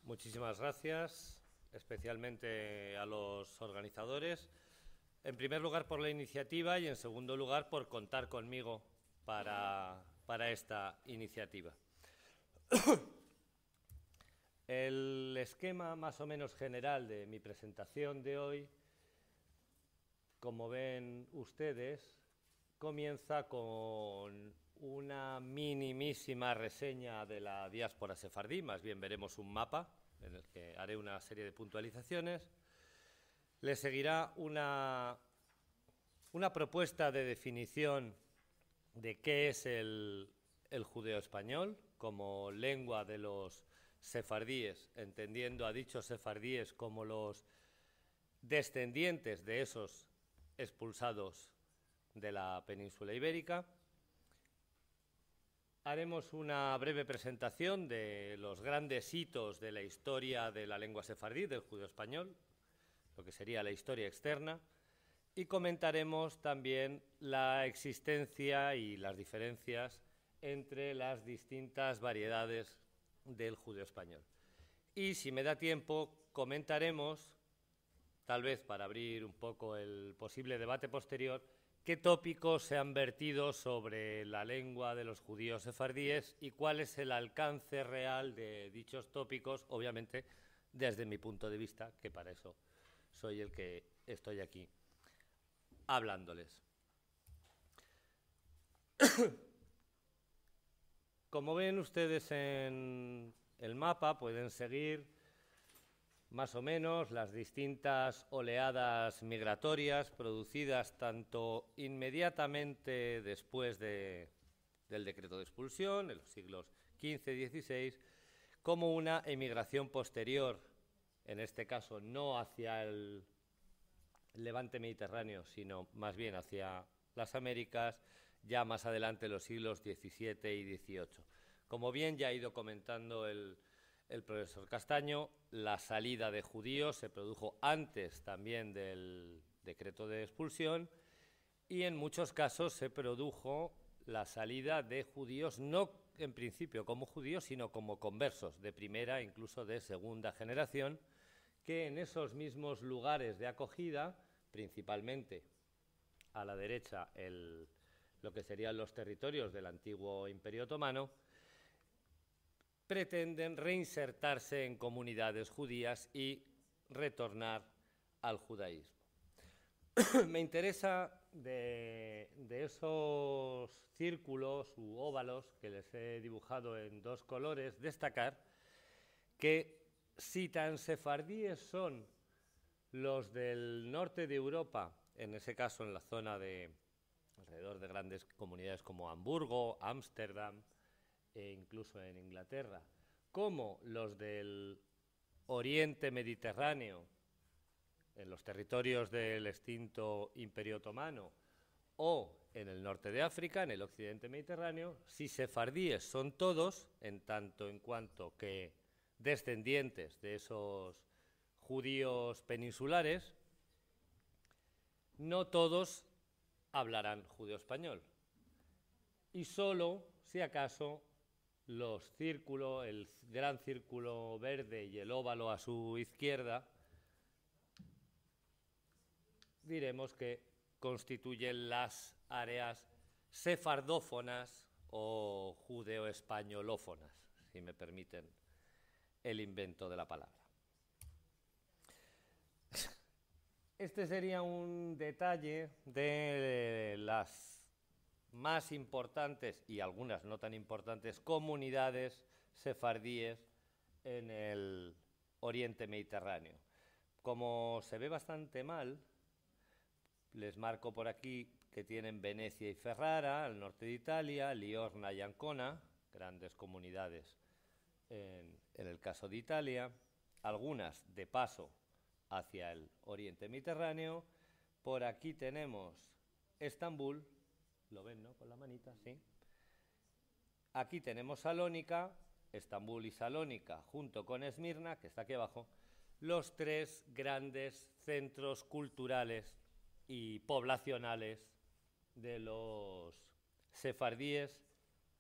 Muchísimas gracias, especialmente a los organizadores. En primer lugar, por la iniciativa y, en segundo lugar, por contar conmigo para esta iniciativa. El esquema más o menos general de mi presentación de hoy, como ven ustedes, comienza con una minimísima reseña de la diáspora sefardí. Más bien veremos un mapa en el que haré una serie de puntualizaciones. Le seguirá una propuesta de definición de qué es el judeo español como lengua de los sefardíes, entendiendo a dichos sefardíes como los descendientes de esos expulsados de la península ibérica. Haremos una breve presentación de los grandes hitos de la historia de la lengua sefardí, del judeo español, lo que sería la historia externa, y comentaremos también la existencia y las diferencias entre las distintas variedades del judeo español. Y si me da tiempo, comentaremos, tal vez para abrir un poco el posible debate posterior, qué tópicos se han vertido sobre la lengua de los judíos sefardíes y cuál es el alcance real de dichos tópicos, obviamente desde mi punto de vista, que para eso soy el que estoy aquí hablándoles. Como ven ustedes en el mapa, pueden seguir más o menos las distintas oleadas migratorias producidas tanto inmediatamente después del decreto de expulsión, en los siglos XV y XVI, como una emigración posterior, en este caso no hacia el levante mediterráneo, sino más bien hacia las Américas, ya más adelante en los siglos XVII y XVIII. Como bien ya ha ido comentando el profesor Castaño, la salida de judíos se produjo antes también del decreto de expulsión y en muchos casos se produjo la salida de judíos no en principio como judíos, sino como conversos de primera, incluso de segunda generación, que en esos mismos lugares de acogida, principalmente a la derecha lo que serían los territorios del antiguo Imperio Otomano, pretenden reinsertarse en comunidades judías y retornar al judaísmo. Me interesa de esos círculos u óvalos que les he dibujado en dos colores destacar que si tan sefardíes son los del norte de Europa, en ese caso en la zona de alrededor de grandes comunidades como Hamburgo, Ámsterdam, e incluso en Inglaterra, como los del Oriente Mediterráneo, en los territorios del extinto Imperio Otomano, o en el norte de África, en el occidente mediterráneo, si sefardíes son todos, en tanto en cuanto que descendientes de esos judíos peninsulares, no todos hablarán judeo-español. Y solo, si acaso, los círculos, el gran círculo verde y el óvalo a su izquierda, diremos que constituyen las áreas sefardófonas o judeo-españolófonas, si me permiten el invento de la palabra. Este sería un detalle de las más importantes y algunas no tan importantes comunidades sefardíes en el Oriente Mediterráneo. Como se ve bastante mal, les marco por aquí que tienen Venecia y Ferrara, al norte de Italia, Liorna y Ancona, grandes comunidades en el caso de Italia, algunas de paso hacia el Oriente Mediterráneo. Por aquí tenemos Estambul, lo ven, ¿no? Con la manita, sí. Aquí tenemos Salónica, Estambul y Salónica, junto con Esmirna, que está aquí abajo, los tres grandes centros culturales y poblacionales de los sefardíes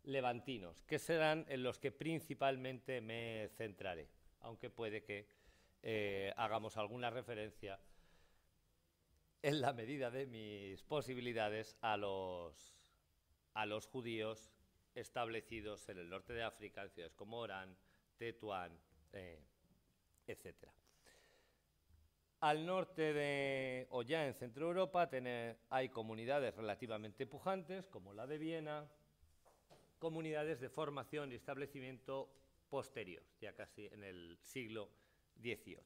levantinos, que serán en los que principalmente me centraré. aunque puede que hagamos alguna referencia en la medida de mis posibilidades a los judíos establecidos en el norte de África, en ciudades como Orán, Tetuán, etc. Al norte o ya en Centro Europa hay comunidades relativamente pujantes, como la de Viena, comunidades de formación y establecimiento posterior, ya casi en el siglo XVIII.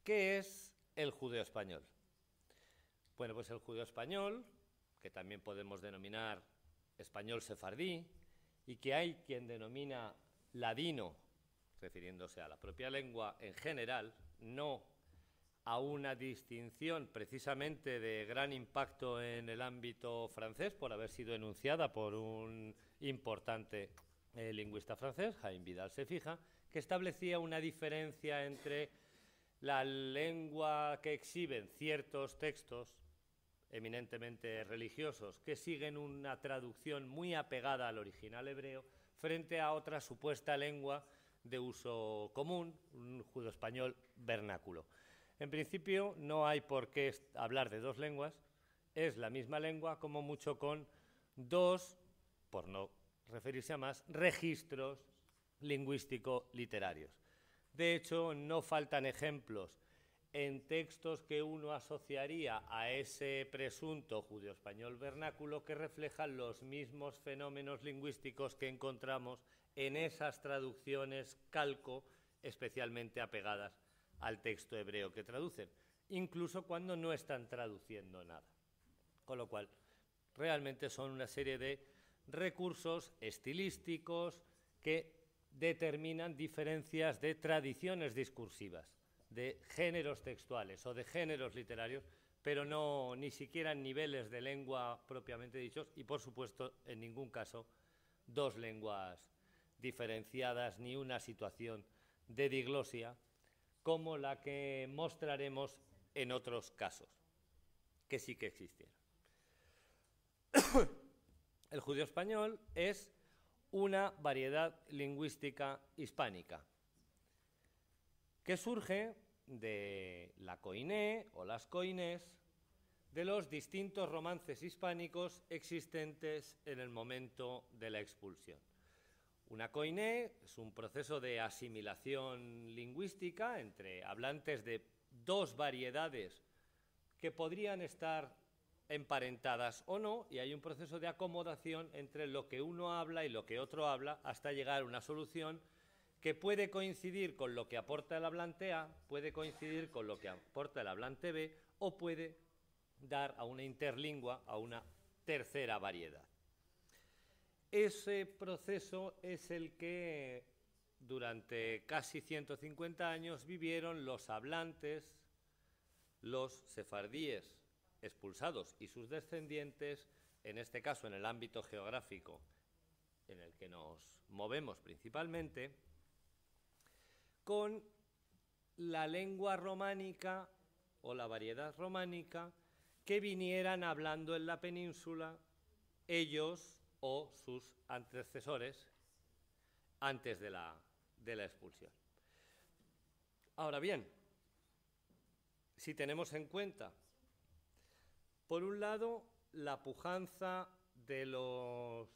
¿Qué es el judeo español? Bueno, pues el judeo español, que también podemos denominar español sefardí, y que hay quien denomina ladino, refiriéndose a la propia lengua en general, no a una distinción precisamente de gran impacto en el ámbito francés, por haber sido enunciada por un importante lingüista francés, Jaime Vidal se fija, que establecía una diferencia entre la lengua que exhiben ciertos textos eminentemente religiosos que siguen una traducción muy apegada al original hebreo frente a otra supuesta lengua de uso común, un judeoespañol vernáculo. En principio no hay por qué hablar de dos lenguas, es la misma lengua, como mucho con dos, por no referirse a más, registros lingüístico-literarios. De hecho, no faltan ejemplos en textos que uno asociaría a ese presunto judeoespañol vernáculo que reflejan los mismos fenómenos lingüísticos que encontramos en esas traducciones calco especialmente apegadas al texto hebreo que traducen, incluso cuando no están traduciendo nada. Con lo cual, realmente son una serie de recursos estilísticos que determinan diferencias de tradiciones discursivas, de géneros textuales o de géneros literarios, pero no ni siquiera en niveles de lengua propiamente dichos y, por supuesto, en ningún caso, dos lenguas diferenciadas ni una situación de diglosia como la que mostraremos en otros casos, que sí que existieron. El judeo español es una variedad lingüística hispánica que surge de la koiné o las koinés de los distintos romances hispánicos existentes en el momento de la expulsión. Una koiné es un proceso de asimilación lingüística entre hablantes de dos variedades que podrían estar emparentadas o no, y hay un proceso de acomodación entre lo que uno habla y lo que otro habla hasta llegar a una solución que puede coincidir con lo que aporta el hablante A, puede coincidir con lo que aporta el hablante B, o puede dar a una interlingua, a una tercera variedad. Ese proceso es el que durante casi 150 años vivieron los hablantes, los sefardíes expulsados y sus descendientes, en este caso en el ámbito geográfico en el que nos movemos principalmente, con la lengua románica o la variedad románica que vinieran hablando en la península ellos o sus antecesores antes de la expulsión. Ahora bien, si tenemos en cuenta, por un lado, la pujanza del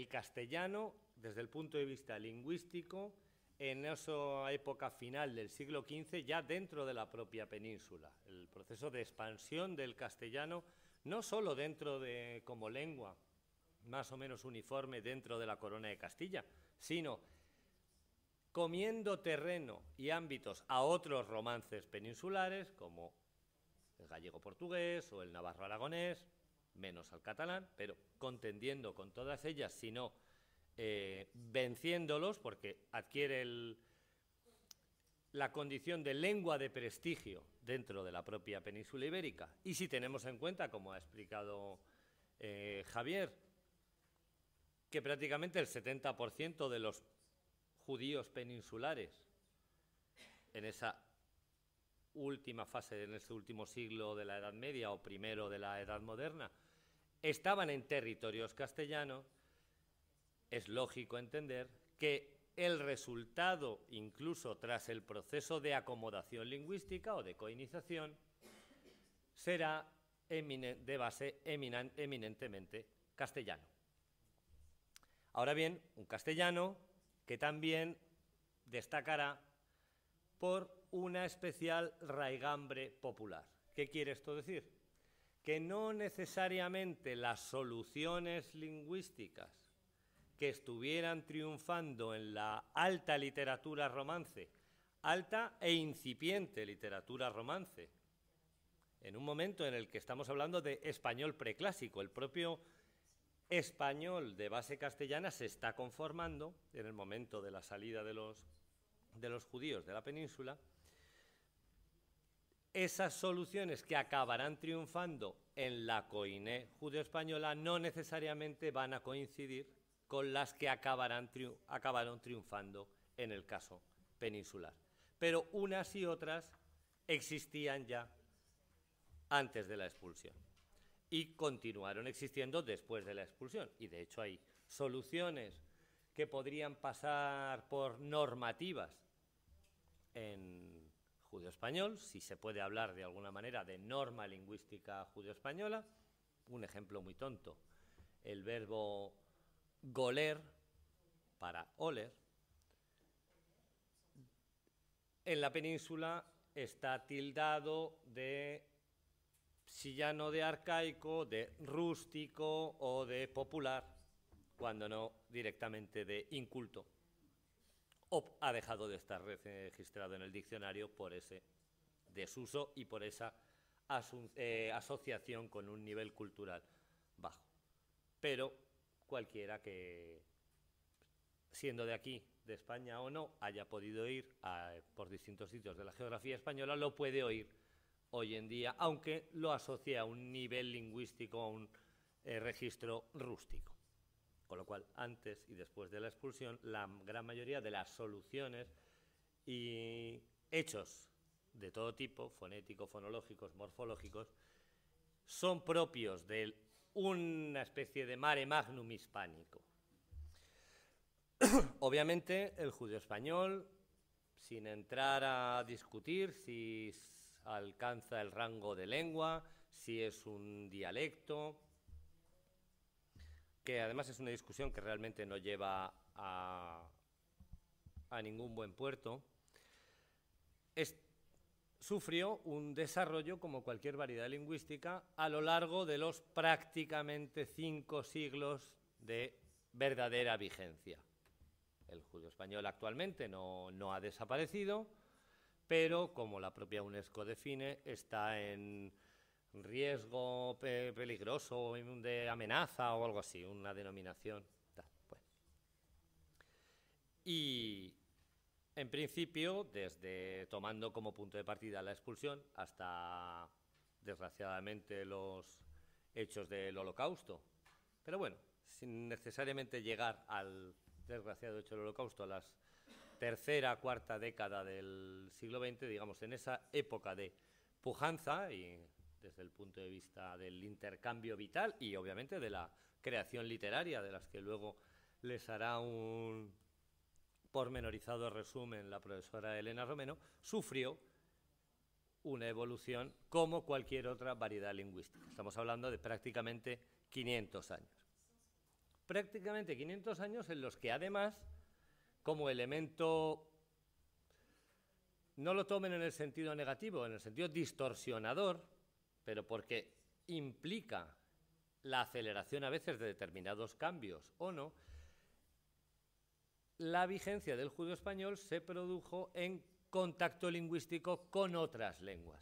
castellano desde el punto de vista lingüístico en esa época final del siglo XV, ya dentro de la propia península. El proceso de expansión del castellano, no solo dentro de como lengua más o menos uniforme dentro de la corona de Castilla, sino comiendo terreno y ámbitos a otros romances peninsulares, como el gallego-portugués o el navarro-aragonés, menos al catalán, pero contendiendo con todas ellas, sino venciéndolos, porque adquiere la condición de lengua de prestigio dentro de la propia península ibérica. Y si tenemos en cuenta, como ha explicado Javier, que prácticamente el 70% de los judíos peninsulares en esa última fase, en ese último siglo de la Edad Media o primero de la Edad Moderna, estaban en territorios castellanos, es lógico entender que el resultado, incluso tras el proceso de acomodación lingüística o de coinización, será de base eminentemente castellano. Ahora bien, un castellano que también destacará por una especial raigambre popular. ¿Qué quiere esto decir? Que no necesariamente las soluciones lingüísticas que estuvieran triunfando en la alta literatura romance, alta e incipiente literatura romance, en un momento en el que estamos hablando de español preclásico, el propio español de base castellana se está conformando en el momento de la salida de los judíos de la península. Esas soluciones que acabarán triunfando en la koiné judeo-española no necesariamente van a coincidir con las que acabaron triunfando en el caso peninsular. Pero unas y otras existían ya antes de la expulsión y continuaron existiendo después de la expulsión. Y de hecho hay soluciones que podrían pasar por normativas en judeo-español, si se puede hablar de alguna manera de norma lingüística judeo-española. Un ejemplo muy tonto, el verbo goler para oler, en la península está tildado de, si ya no de arcaico, de rústico o de popular, cuando no directamente de inculto, o ha dejado de estar registrado en el diccionario por ese desuso y por esa asociación con un nivel cultural bajo. Pero cualquiera que, siendo de aquí, de España o no, haya podido ir por distintos sitios de la geografía española, lo puede oír hoy en día, aunque lo asocia a un nivel lingüístico, a un registro rústico. Con lo cual, antes y después de la expulsión, la gran mayoría de las soluciones y hechos de todo tipo, fonéticos, fonológicos, morfológicos, son propios de una especie de mare magnum hispánico. Obviamente, el judeo-español, sin entrar a discutir si alcanza el rango de lengua, si es un dialecto, que además es una discusión que realmente no lleva a ningún buen puerto, sufrió un desarrollo como cualquier variedad lingüística a lo largo de los prácticamente 5 siglos de verdadera vigencia. El judeo-español actualmente no ha desaparecido, pero como la propia UNESCO define, está en riesgo peligroso, de amenaza o algo así, una denominación. Bueno. Y en principio, desde tomando como punto de partida la expulsión hasta, desgraciadamente, los hechos del Holocausto. Pero bueno, sin necesariamente llegar al desgraciado hecho del Holocausto, a la tercera, cuarta década del siglo XX, digamos, en esa época de pujanza y desde el punto de vista del intercambio vital y obviamente de la creación literaria, de las que luego les hará un pormenorizado resumen la profesora Elena Romero, sufrió una evolución como cualquier otra variedad lingüística. Estamos hablando de prácticamente 500 años. Prácticamente 500 años en los que además, como elemento, no lo tomen en el sentido negativo, en el sentido distorsionador, pero porque implica la aceleración a veces de determinados cambios o no, la vigencia del judeo-español se produjo en contacto lingüístico con otras lenguas.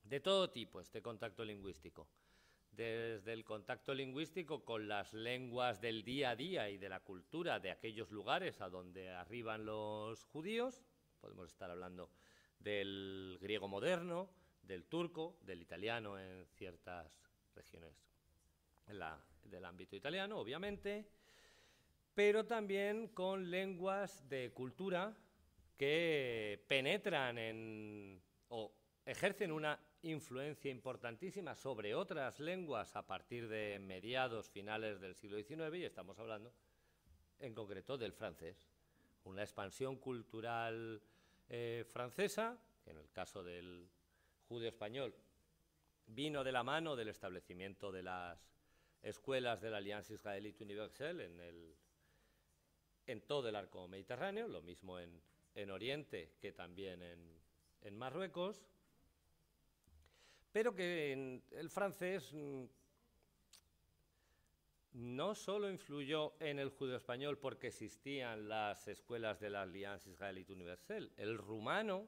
De todo tipo este contacto lingüístico. Desde el contacto lingüístico con las lenguas del día a día y de la cultura de aquellos lugares a donde arriban los judíos, podemos estar hablando del griego moderno, del turco, del italiano en ciertas regiones del ámbito italiano, obviamente, pero también con lenguas de cultura que penetran o ejercen una influencia importantísima sobre otras lenguas a partir de mediados, finales del siglo XIX, y estamos hablando en concreto del francés. Una expansión cultural francesa, que en el caso del judío español vino de la mano del establecimiento de las escuelas de la Alliance Israélite Universelle en todo el arco mediterráneo, lo mismo en Oriente que también en Marruecos, pero que el francés no solo influyó en el judío español porque existían las escuelas de la Alliance Israélite Universelle, el rumano,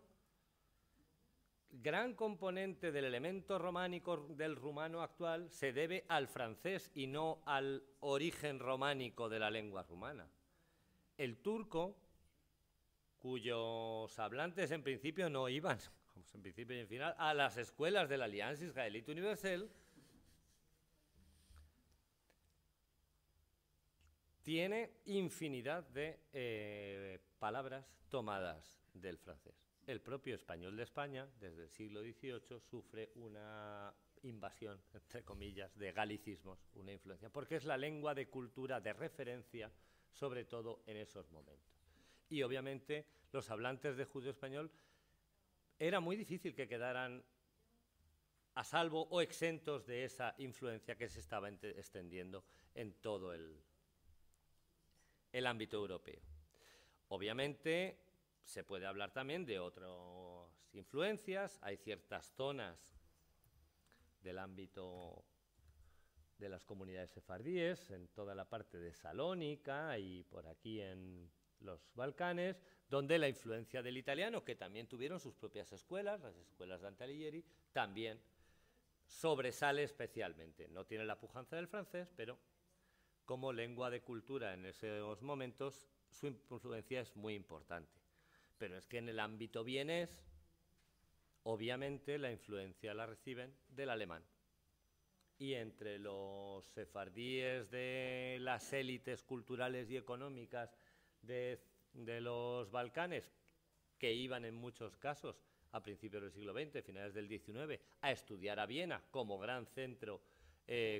gran componente del elemento románico del rumano actual, se debe al francés y no al origen románico de la lengua rumana. El turco, cuyos hablantes en principio no iban, en principio y en final, a las escuelas de la Alliance Israélite Universelle, tiene infinidad de palabras tomadas del francés. El propio español de España, desde el siglo XVIII, sufre una invasión, entre comillas, de galicismos, una influencia, porque es la lengua de cultura de referencia, sobre todo en esos momentos. Y obviamente los hablantes de judío español era muy difícil que quedaran a salvo o exentos de esa influencia que se estaba extendiendo en todo el ámbito europeo. Obviamente se puede hablar también de otras influencias. Hay ciertas zonas del ámbito de las comunidades sefardíes, en toda la parte de Salónica y por aquí en los Balcanes, donde la influencia del italiano, que también tuvieron sus propias escuelas, las escuelas Dante Alighieri, también sobresale especialmente. No tiene la pujanza del francés, pero como lengua de cultura en esos momentos, su influencia es muy importante. Pero es que en el ámbito vienés, obviamente la influencia la reciben del alemán. Y entre los sefardíes de las élites culturales y económicas de los Balcanes, que iban en muchos casos a principios del siglo XX, finales del XIX, a estudiar a Viena como gran centro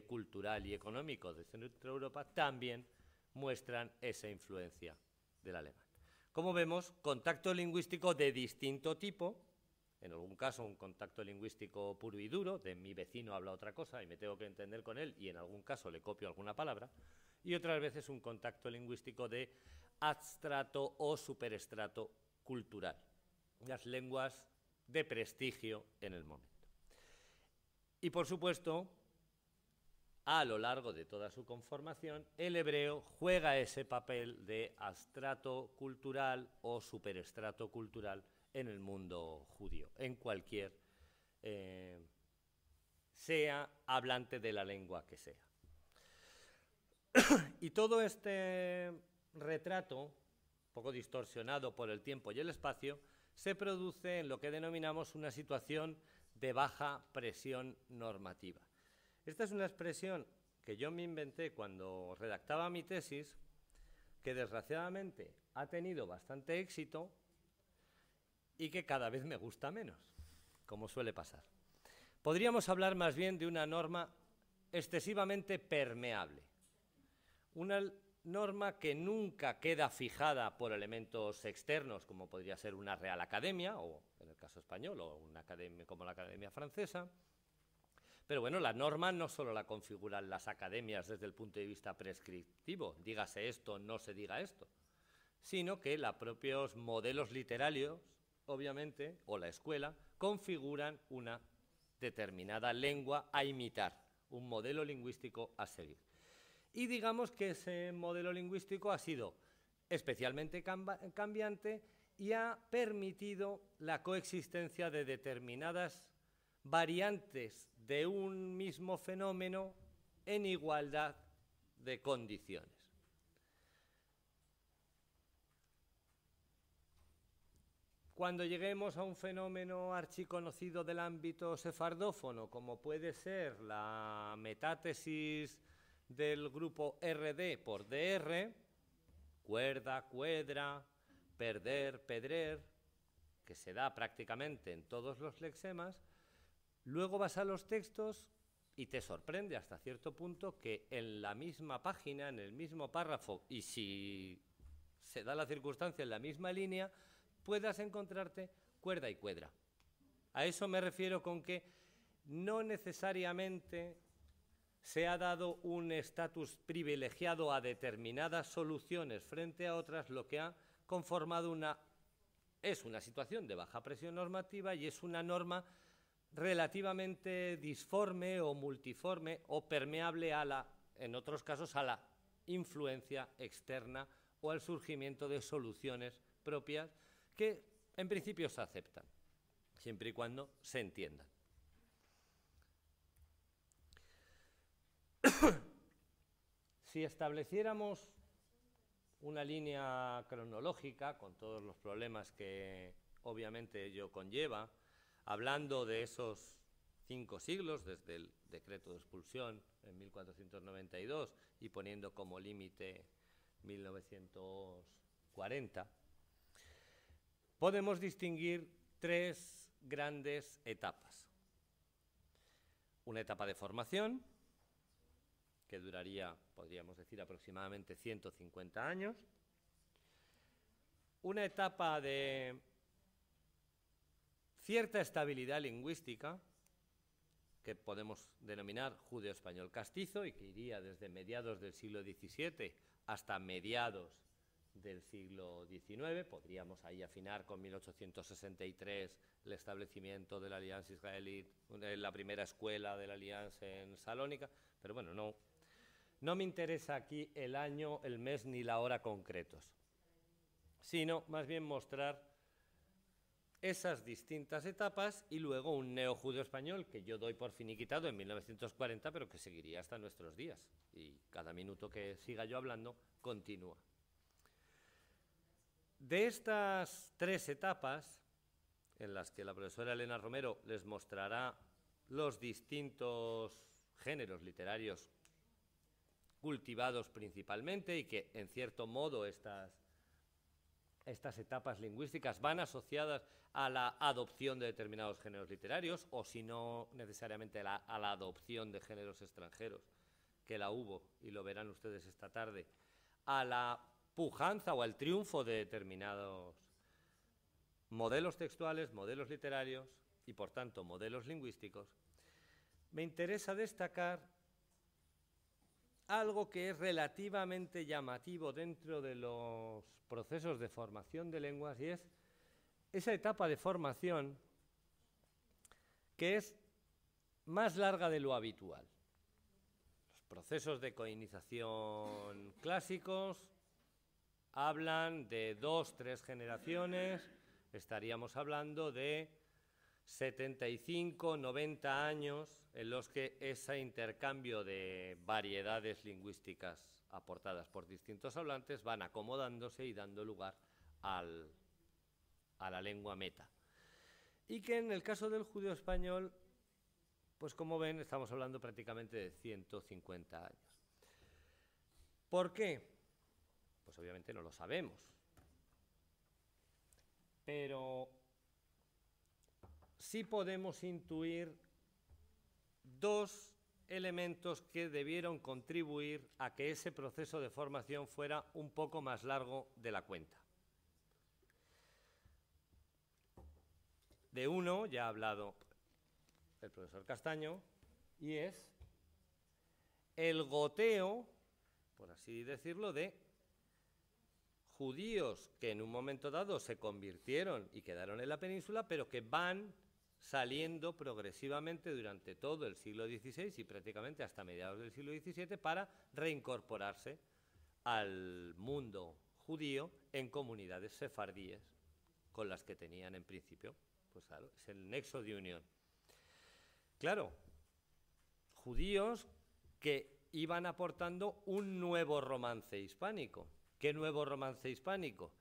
cultural y económico de Centro Europa, también muestran esa influencia del alemán. Como vemos, contacto lingüístico de distinto tipo, en algún caso un contacto lingüístico puro y duro, de mi vecino habla otra cosa y me tengo que entender con él y en algún caso le copio alguna palabra, y otras veces un contacto lingüístico de adstrato o superestrato cultural, las lenguas de prestigio en el momento. Y por supuesto, a lo largo de toda su conformación, el hebreo juega ese papel de adstrato cultural o superestrato cultural en el mundo judío, en cualquier sea hablante de la lengua que sea. Y todo este retrato, un poco distorsionado por el tiempo y el espacio, se produce en lo que denominamos una situación de baja presión normativa. Esta es una expresión que yo me inventé cuando redactaba mi tesis, que desgraciadamente ha tenido bastante éxito y que cada vez me gusta menos, como suele pasar. Podríamos hablar más bien de una norma excesivamente permeable, una norma que nunca queda fijada por elementos externos, como podría ser una Real Academia, o en el caso español, o una academia como la Academia Francesa. Pero bueno, la norma no solo la configuran las academias desde el punto de vista prescriptivo, dígase esto, no se diga esto, sino que los propios modelos literarios, obviamente, o la escuela, configuran una determinada lengua a imitar, un modelo lingüístico a seguir. Y digamos que ese modelo lingüístico ha sido especialmente cambiante y ha permitido la coexistencia de determinadas variantes de un mismo fenómeno en igualdad de condiciones. Cuando lleguemos a un fenómeno archiconocido del ámbito sefardófono, como puede ser la metátesis del grupo RD por DR, cuerda, cuedra, perder, pedrer, que se da prácticamente en todos los lexemas, luego vas a los textos Y te sorprende hasta cierto punto que en la misma página, en el mismo párrafo, y si se da la circunstancia en la misma línea, puedas encontrarte cuerda y cuedra. A eso me refiero con que no necesariamente se ha dado un estatus privilegiado a determinadas soluciones frente a otras, lo que ha conformado es una situación de baja presión normativa y es una norma relativamente disforme o multiforme o permeable en otros casos, a la influencia externa o al surgimiento de soluciones propias que en principio se aceptan, siempre y cuando se entiendan. Si estableciéramos una línea cronológica con todos los problemas que obviamente ello conlleva, hablando de esos 5 siglos, desde el decreto de expulsión en 1492 y poniendo como límite 1940, podemos distinguir 3 grandes etapas. Una etapa de formación, que duraría, podríamos decir, aproximadamente 150 años. Una etapa de cierta estabilidad lingüística, que podemos denominar judeo-español castizo y que iría desde mediados del siglo XVII hasta mediados del siglo XIX. Podríamos ahí afinar con 1863 el establecimiento de la Alianza Israelí, la primera escuela de la Alianza en Salónica, pero bueno, no me interesa aquí el año, el mes ni la hora concretos, sino más bien mostrar esas distintas etapas y luego un neojudeo español que yo doy por finiquitado en 1940, pero que seguiría hasta nuestros días. Y cada minuto que siga yo hablando, continúa. De estas 3 etapas, en las que la profesora Elena Romero les mostrará los distintos géneros literarios cultivados principalmente y que, en cierto modo, estas etapas lingüísticas van asociadas a la adopción de determinados géneros literarios, o si no necesariamente a la adopción de géneros extranjeros, que la hubo, y lo verán ustedes esta tarde, a la pujanza o al triunfo de determinados modelos textuales, modelos literarios y, por tanto, modelos lingüísticos. Me interesa destacar algo que es relativamente llamativo dentro de los procesos de formación de lenguas, y es esa etapa de formación que es más larga de lo habitual. Los procesos de coinización clásicos hablan de 2, 3 generaciones, estaríamos hablando de 75, 90 años en los que ese intercambio de variedades lingüísticas aportadas por distintos hablantes van acomodándose y dando lugar a la lengua meta. Y que en el caso del judeo español, pues como ven, estamos hablando prácticamente de 150 años. ¿Por qué? Pues obviamente no lo sabemos. Pero sí podemos intuir 2 elementos que debieron contribuir a que ese proceso de formación fuera un poco más largo de la cuenta. De uno ya ha hablado el profesor Castaño, y es el goteo, por así decirlo, de judíos que en un momento dado se convirtieron y quedaron en la península, pero que van saliendo progresivamente durante todo el siglo XVI y prácticamente hasta mediados del siglo XVII para reincorporarse al mundo judío en comunidades sefardíes con las que tenían en principio, pues claro, es el nexo de unión. Claro, judíos que iban aportando un nuevo romance hispánico. ¿Qué nuevo romance hispánico?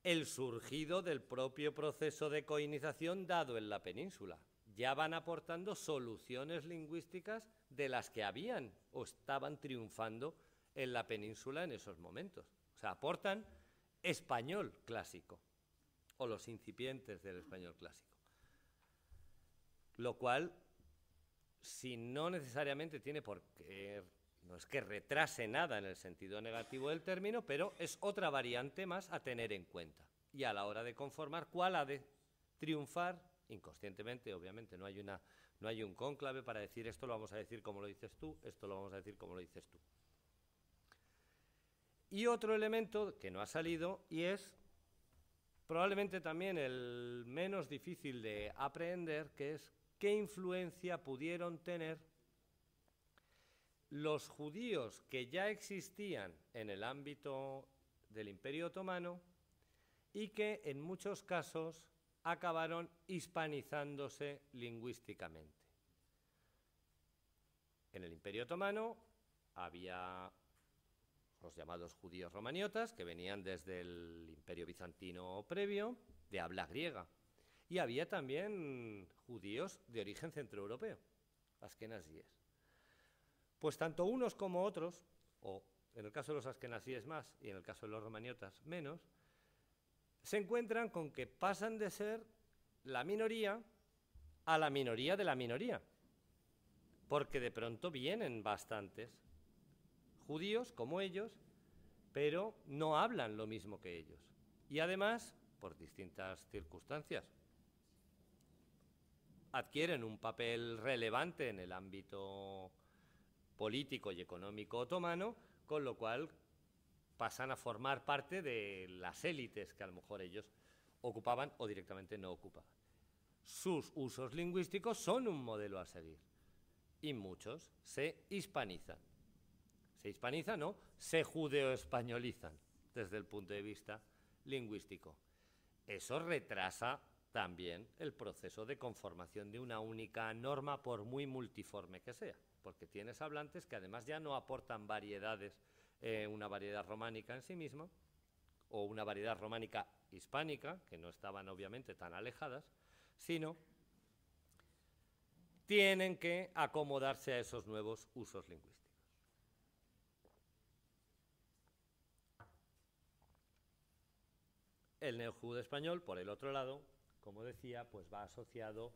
El surgido del propio proceso de coinización dado en la península. Ya van aportando soluciones lingüísticas de las que habían o estaban triunfando en la península en esos momentos. O sea, aportan español clásico o los incipientes del español clásico. Lo cual si no necesariamente tiene por qué, no es que retrase nada en el sentido negativo del término, pero es otra variante más a tener en cuenta. Y a la hora de conformar, ¿cuál ha de triunfar? Inconscientemente, obviamente, no hay un cónclave para decir esto lo vamos a decir como lo dices tú, esto lo vamos a decir como lo dices tú. Y otro elemento que no ha salido, y es probablemente también el menos difícil de aprehender, que es qué influencia pudieron tener los judíos que ya existían en el ámbito del Imperio Otomano y que en muchos casos acabaron hispanizándose lingüísticamente. En el Imperio Otomano había los llamados judíos romaniotas, que venían desde el Imperio Bizantino previo, de habla griega. Y había también judíos de origen centroeuropeo, askenazíes. Pues tanto unos como otros, o en el caso de los askenazíes más y en el caso de los romaniotas menos, se encuentran con que pasan de ser la minoría a la minoría de la minoría, porque de pronto vienen bastantes judíos como ellos, pero no hablan lo mismo que ellos. Y además, por distintas circunstancias, adquieren un papel relevante en el ámbito político y económico otomano, con lo cual pasan a formar parte de las élites que a lo mejor ellos ocupaban o directamente no ocupaban. Sus usos lingüísticos son un modelo a seguir y muchos se hispanizan. Se hispanizan, ¿no? Se judeoespañolizan desde el punto de vista lingüístico. Eso retrasa también el proceso de conformación de una única norma, por muy multiforme que sea, porque tienes hablantes que además ya no aportan variedades, una variedad románica en sí misma, o una variedad románica hispánica, que no estaban obviamente tan alejadas, sino tienen que acomodarse a esos nuevos usos lingüísticos. El neojudeo español, por el otro lado, como decía, pues va asociado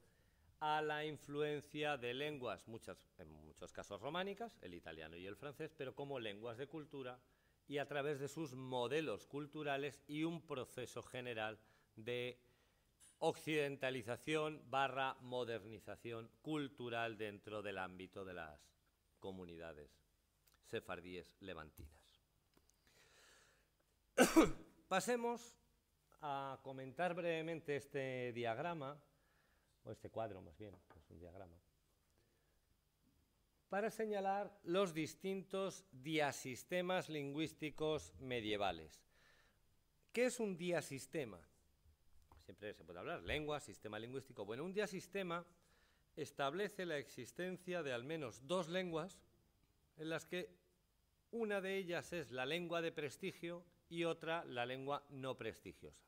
a la influencia de lenguas, en muchos casos románicas, el italiano y el francés, pero como lenguas de cultura y a través de sus modelos culturales y un proceso general de occidentalización / modernización cultural dentro del ámbito de las comunidades sefardíes levantinas. Pasemos a comentar brevemente este diagrama, o este cuadro más bien, es un diagrama, para señalar los distintos diasistemas lingüísticos medievales. ¿Qué es un diasistema? Siempre se puede hablar, lengua, sistema lingüístico. Bueno, un diasistema establece la existencia de al menos dos lenguas en las que una de ellas es la lengua de prestigio y otra la lengua no prestigiosa.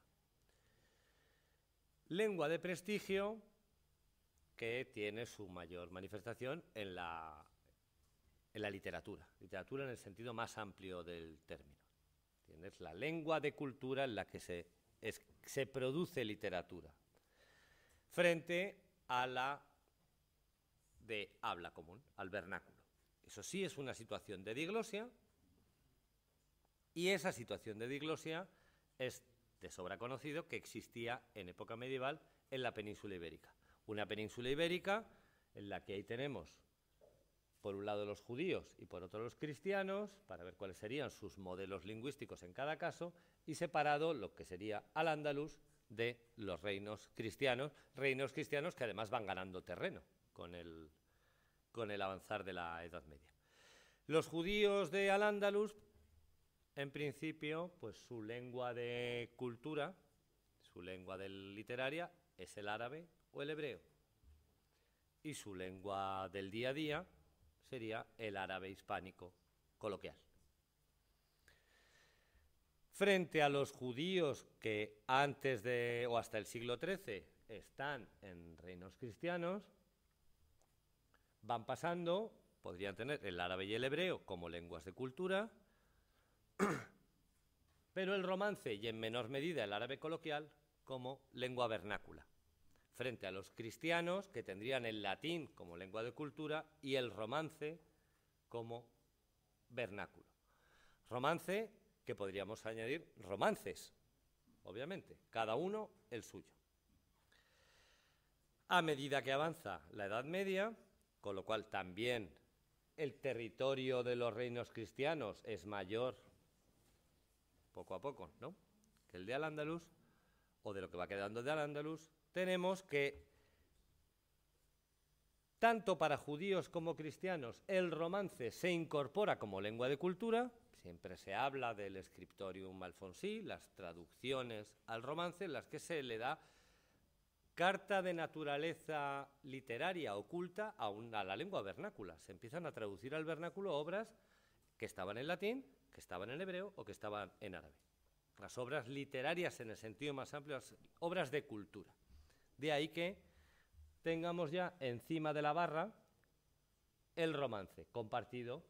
Lengua de prestigio que tiene su mayor manifestación en la literatura en el sentido más amplio del término. Tienes la lengua de cultura en la que se produce literatura, frente a la de habla común, al vernáculo. Eso sí es una situación de diglosia, y esa situación de diglosia es de sobra conocido que existía en época medieval en la península ibérica. Una península ibérica en la que ahí tenemos por un lado los judíos y por otro los cristianos, para ver cuáles serían sus modelos lingüísticos en cada caso, y separado lo que sería al-Ándalus de los reinos cristianos que además van ganando terreno con el avanzar de la Edad Media. Los judíos de al-Ándalus, en principio, pues su lengua de cultura, su lengua literaria, es el árabe o el hebreo, y su lengua del día a día sería el árabe hispánico coloquial. Frente a los judíos que antes de o hasta el siglo XIII están en reinos cristianos, van pasando, podrían tener el árabe y el hebreo como lenguas de cultura, pero el romance y en menor medida el árabe coloquial como lengua vernácula. frente a los cristianos, que tendrían el latín como lengua de cultura y el romance como vernáculo. Romance que podríamos añadir romances, obviamente, cada uno el suyo. A medida que avanza la Edad Media, con lo cual también el territorio de los reinos cristianos es mayor, poco a poco, ¿no?, que el de Al-Ándalus, o de lo que va quedando de Al-Ándalus, tenemos que tanto para judíos como cristianos el romance se incorpora como lengua de cultura. Siempre se habla del scriptorium alfonsí, las traducciones al romance, en las que se le da carta de naturaleza literaria oculta a la lengua vernácula. Se empiezan a traducir al vernáculo obras que estaban en latín, que estaban en hebreo o que estaban en árabe. Las obras literarias en el sentido más amplio, las obras de cultura. De ahí que tengamos ya encima de la barra el romance compartido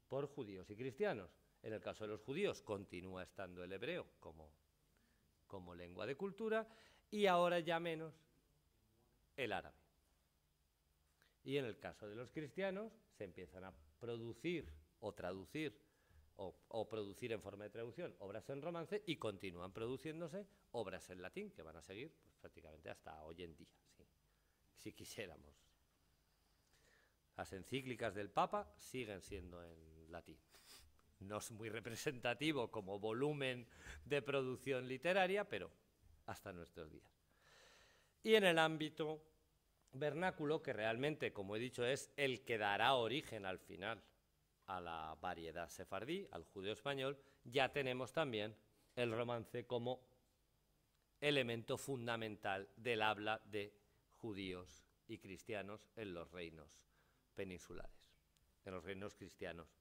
por judíos y cristianos. En el caso de los judíos continúa estando el hebreo como lengua de cultura y ahora ya menos el árabe. Y en el caso de los cristianos se empiezan a producir o traducir o producir en forma de traducción obras en romance y continúan produciéndose obras en latín que van a seguir pues, prácticamente hasta hoy en día, si quisiéramos. Las encíclicas del Papa siguen siendo en latín. No es muy representativo como volumen de producción literaria, pero hasta nuestros días. Y en el ámbito vernáculo, que realmente, como he dicho, es el que dará origen al final a la variedad sefardí, al judeo español, ya tenemos también el romance como elemento fundamental del habla de judíos y cristianos en los reinos peninsulares, en los reinos cristianos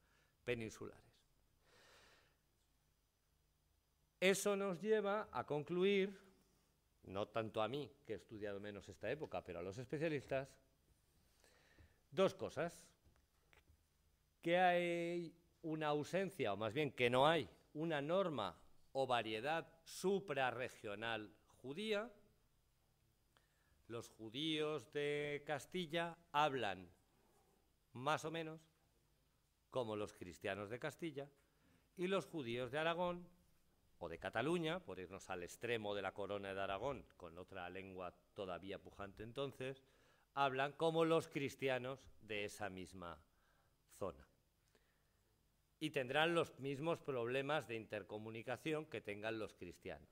peninsulares. Eso nos lleva a concluir, no tanto a mí, que he estudiado menos esta época, pero a los especialistas, dos cosas. Que hay una ausencia, o más bien que no hay una norma o variedad suprarregional judía. Los judíos de Castilla hablan más o menos como los cristianos de Castilla y los judíos de Aragón o de Cataluña, por irnos al extremo de la corona de Aragón, con otra lengua todavía pujante entonces, hablan como los cristianos de esa misma zona. Y tendrán los mismos problemas de intercomunicación que tengan los cristianos,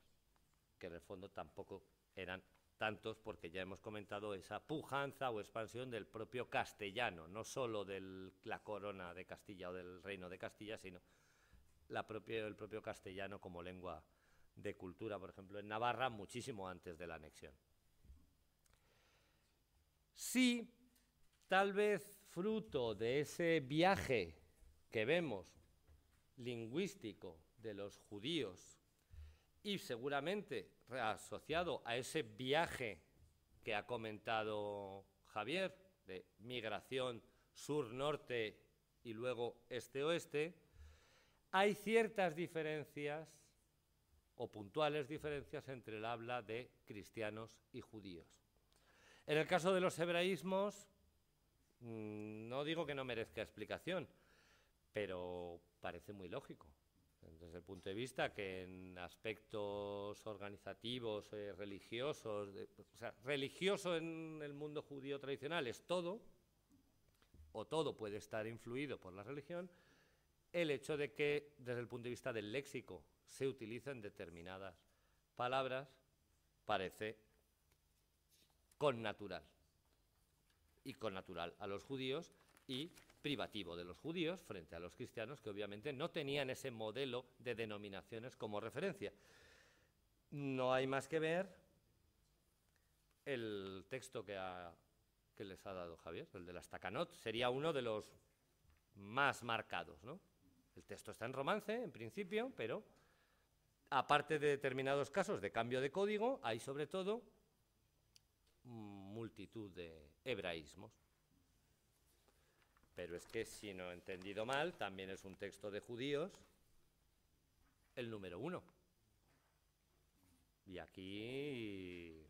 que en el fondo tampoco eran tantos porque ya hemos comentado esa pujanza o expansión del propio castellano, no solo de la corona de Castilla o del reino de Castilla, sino el propio castellano como lengua de cultura, por ejemplo, en Navarra, muchísimo antes de la anexión. Sí, tal vez fruto de ese viaje que vemos lingüístico de los judíos y seguramente asociado a ese viaje que ha comentado Javier de migración sur-norte y luego este-oeste, hay ciertas diferencias o puntuales diferencias entre el habla de cristianos y judíos. En el caso de los hebraísmos, no digo que no merezca explicación, pero parece muy lógico, desde el punto de vista que en aspectos organizativos, religiosos, o sea, religioso en el mundo judío tradicional es todo, o todo puede estar influido por la religión, el hecho de que desde el punto de vista del léxico se utilizan determinadas palabras parece connatural, y connatural a los judíos y privativo de los judíos frente a los cristianos, que obviamente no tenían ese modelo de denominaciones como referencia. No hay más que ver el texto que les ha dado Javier, el de las Takanot, sería uno de los más marcados, ¿no? El texto está en romance, en principio, pero aparte de determinados casos de cambio de código, hay sobre todo multitud de hebraísmos. Pero es que, si no he entendido mal, también es un texto de judíos el número 1. Y aquí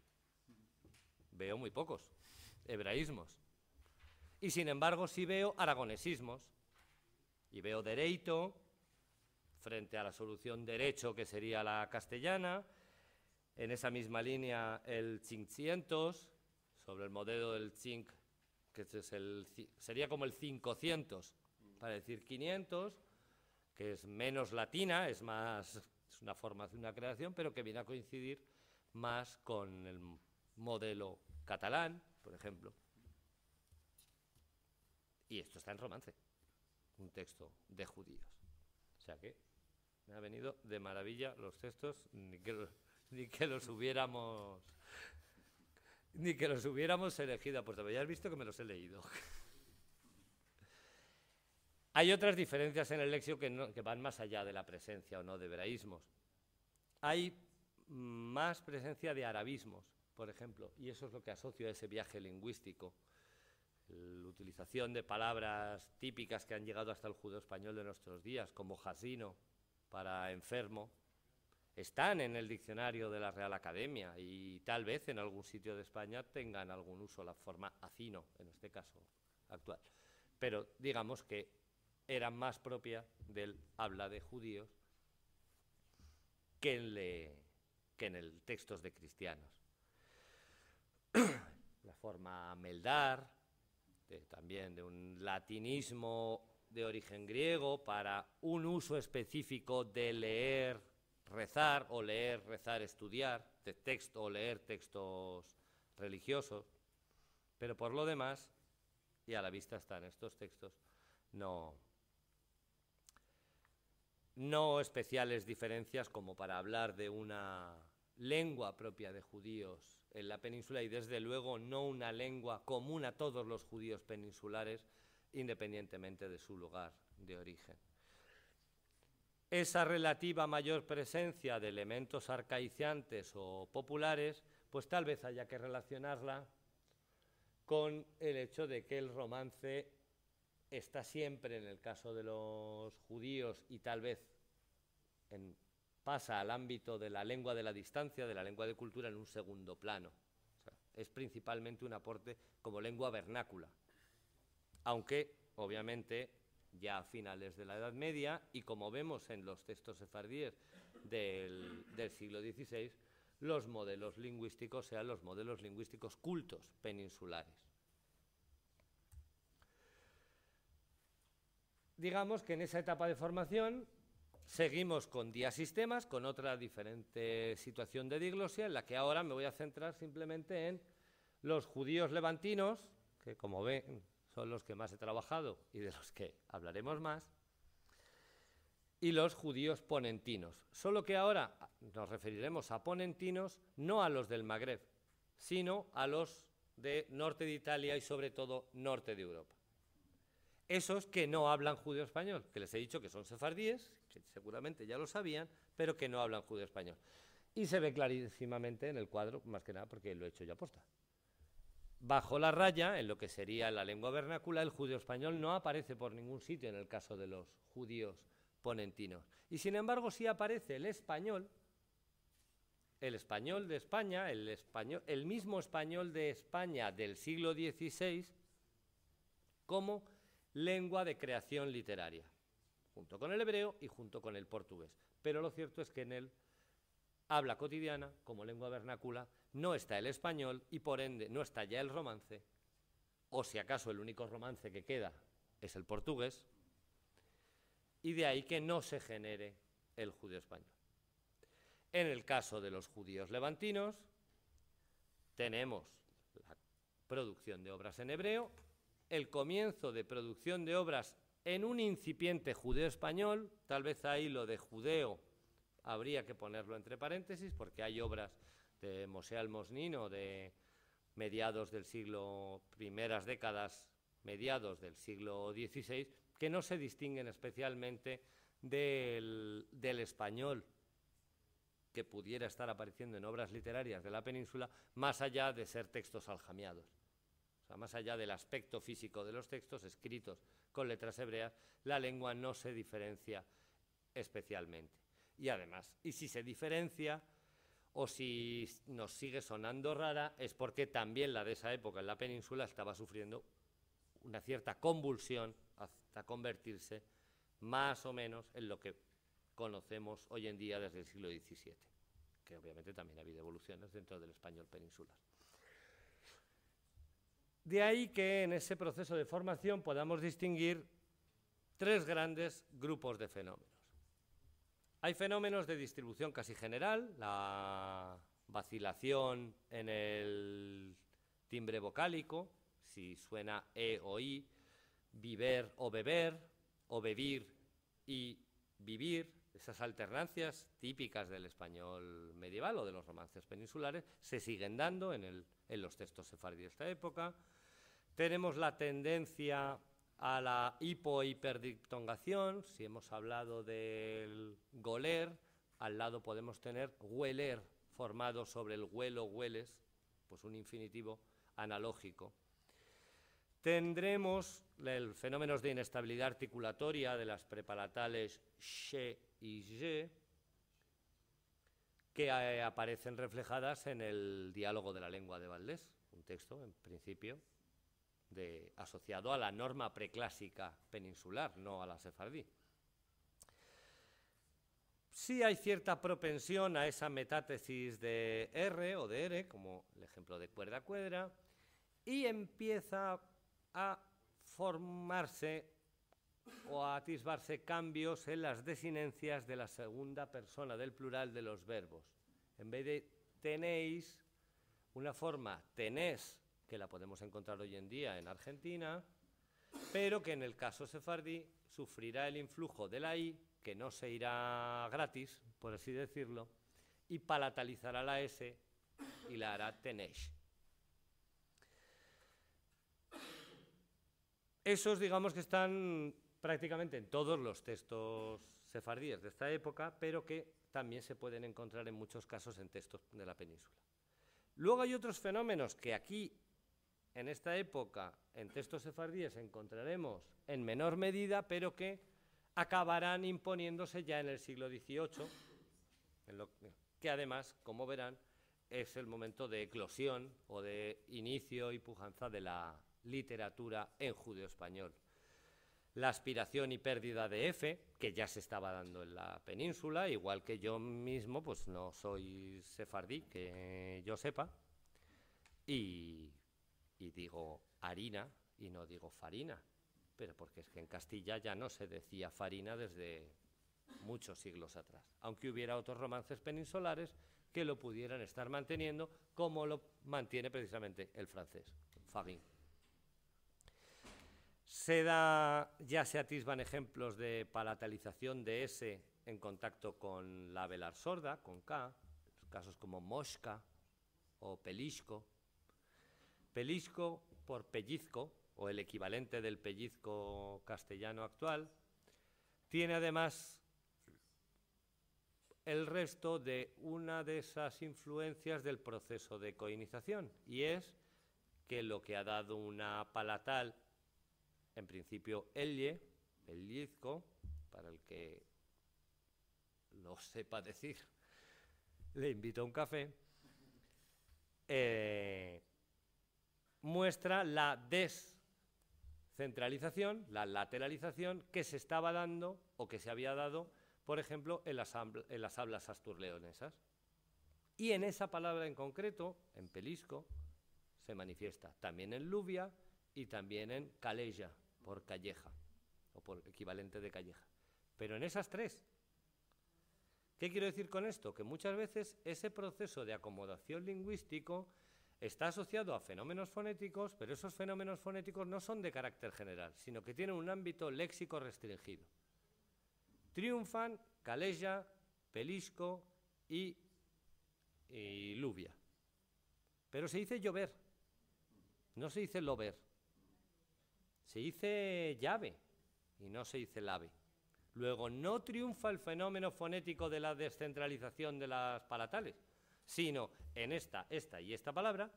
veo muy pocos hebraísmos. Y sin embargo sí veo aragonesismos, y veo dereito frente a la solución derecho, que sería la castellana. En esa misma línea el 500, sobre el modelo del 5, que sería como el 500, para decir 500, que es menos latina, es una formación, una creación, pero que viene a coincidir más con el modelo catalán, por ejemplo. Y esto está en Romance, un texto de judíos. O sea que me ha venido de maravilla los textos, ni que los hubiéramos elegido. Pues ya has visto que me los he leído. Hay otras diferencias en el léxico que van más allá de la presencia o no de hebraísmos. Hay más presencia de arabismos, por ejemplo, y eso es lo que asocio a ese viaje lingüístico. La utilización de palabras típicas que han llegado hasta el judeo español de nuestros días, como jasino para enfermo, están en el diccionario de la Real Academia y tal vez en algún sitio de España tengan algún uso, la forma hacino, en este caso actual. Pero digamos que era más propia del habla de judíos que en el textos de cristianos. La forma meldar, también de un latinismo de origen griego para un uso específico de leer, rezar, o leer, rezar, estudiar, de texto o leer textos religiosos, pero por lo demás, y a la vista están estos textos, no especiales diferencias como para hablar de una lengua propia de judíos en la península y desde luego no una lengua común a todos los judíos peninsulares independientemente de su lugar de origen. Esa relativa mayor presencia de elementos arcaizantes o populares, pues tal vez haya que relacionarla con el hecho de que el romance está siempre, en el caso de los judíos, y tal vez pasa al ámbito de la lengua de la distancia, de la lengua de cultura, en un segundo plano. O sea, es principalmente un aporte como lengua vernácula, aunque obviamente ya a finales de la Edad Media, y como vemos en los textos sefardíes del siglo XVI, los modelos lingüísticos sean los modelos lingüísticos cultos peninsulares. Digamos que en esa etapa de formación seguimos con diasistemas, con otra diferente situación de diglosia, en la que ahora me voy a centrar simplemente en los judíos levantinos, que como ven son los que más he trabajado y de los que hablaremos más, y los judíos ponentinos. Solo que ahora nos referiremos a ponentinos no a los del Magreb, sino a los de norte de Italia y sobre todo norte de Europa. Esos que no hablan judeo-español, que les he dicho que son sefardíes, que seguramente ya lo sabían, pero que no hablan judeo-español. Y se ve clarísimamente en el cuadro, más que nada porque lo he hecho ya posta. Bajo la raya, en lo que sería la lengua vernácula, el judeo-español no aparece por ningún sitio en el caso de los judíos ponentinos. Y sin embargo sí aparece el español de España, el mismo español de España del siglo XVI, como lengua de creación literaria, junto con el hebreo y junto con el portugués. Pero lo cierto es que en el habla cotidiana, como lengua vernácula, no está el español y por ende no está ya el romance, o si acaso el único romance que queda es el portugués, y de ahí que no se genere el judío español. En el caso de los judíos levantinos, tenemos la producción de obras en hebreo, el comienzo de producción de obras en un incipiente judeo español, tal vez ahí lo de judeo habría que ponerlo entre paréntesis, porque hay obras de Moshe Almosnino de mediados del siglo, primeras décadas, mediados del siglo XVI, que no se distinguen especialmente del español que pudiera estar apareciendo en obras literarias de la península, más allá de ser textos aljamiados. O sea, más allá del aspecto físico de los textos escritos con letras hebreas, la lengua no se diferencia especialmente. Y además, y si se diferencia, o si nos sigue sonando rara, es porque también la de esa época en la península estaba sufriendo una cierta convulsión hasta convertirse más o menos en lo que conocemos hoy en día desde el siglo XVII, que obviamente también ha habido evoluciones dentro del español peninsular. De ahí que en ese proceso de formación podamos distinguir tres grandes grupos de fenómenos. Hay fenómenos de distribución casi general, la vacilación en el timbre vocálico, si suena E o I, viver o beber, o vivir y vivir, esas alternancias típicas del español medieval o de los romances peninsulares se siguen dando en los textos sefardíes de esta época. Tenemos la tendencia a la hipo-hiperdiptongación. Si hemos hablado del goler, al lado podemos tener hueler, formado sobre el huelo, hueles, pues un infinitivo analógico. Tendremos los fenómenos de inestabilidad articulatoria de las prepalatales she y je, que aparecen reflejadas en el diálogo de la lengua de Valdés, un texto, en principio, asociado a la norma preclásica peninsular, no a la sefardí. Sí hay cierta propensión a esa metátesis de R o de R, como el ejemplo de cuerda-cuedra, y empieza a formarse o a atisbarse cambios en las desinencias de la segunda persona del plural de los verbos. En vez de tenéis, una forma tenés, que la podemos encontrar hoy en día en Argentina, pero que en el caso sefardí sufrirá el influjo de la I, que no se irá gratis, por así decirlo, y palatalizará la S y la hará tenéis. Esos, digamos que están prácticamente en todos los textos sefardíes de esta época, pero que también se pueden encontrar en muchos casos en textos de la península. Luego hay otros fenómenos que aquí, en esta época, en textos sefardíes encontraremos en menor medida, pero que acabarán imponiéndose ya en el siglo XVIII, que además, como verán, es el momento de eclosión o de inicio y pujanza de la literatura en judeo-español. La aspiración y pérdida de F, que ya se estaba dando en la península, igual que yo mismo, pues no soy sefardí, que yo sepa, y digo harina y no digo farina, pero porque es que en Castilla ya no se decía farina desde muchos siglos atrás, aunque hubiera otros romances peninsulares que lo pudieran estar manteniendo, como lo mantiene precisamente el francés, farin. Ya se atisban ejemplos de palatalización de S en contacto con la velar sorda, con K, casos como mosca o pelisco. Pelisco por pellizco, o el equivalente del pellizco castellano actual, tiene además el resto de una de esas influencias del proceso de coinización, y es que lo que ha dado una palatal, en principio elle, pellizco, para el que lo sepa decir, le invito a un café, muestra la descentralización, la lateralización que se estaba dando o que se había dado, por ejemplo, en las hablas asturleonesas. Y en esa palabra en concreto, en pelisco, se manifiesta también en lluvia y también en calella, por calleja, o por equivalente de calleja. Pero en esas tres. ¿Qué quiero decir con esto? Que muchas veces ese proceso de acomodación lingüístico está asociado a fenómenos fonéticos, pero esos fenómenos fonéticos no son de carácter general, sino que tienen un ámbito léxico restringido. Triunfan calella, pelisco y lluvia. Pero se dice llover, no se dice lover. Se dice llave y no se dice lave. Luego, no triunfa el fenómeno fonético de la descentralización de las palatales, sino en esta y esta palabra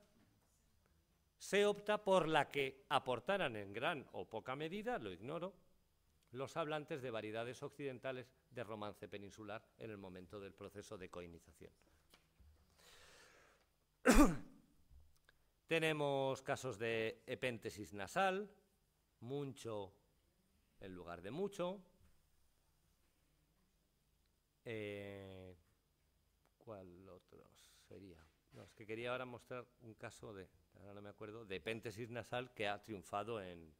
se opta por la que aportaran en gran o poca medida, lo ignoro, los hablantes de variedades occidentales de romance peninsular en el momento del proceso de coinización. Tenemos casos de epéntesis nasal, mucho en lugar de mucho. ¿Cuál otro sería? No, es que quería ahora mostrar un caso de, ahora no me acuerdo, de epéntesis nasal que ha triunfado en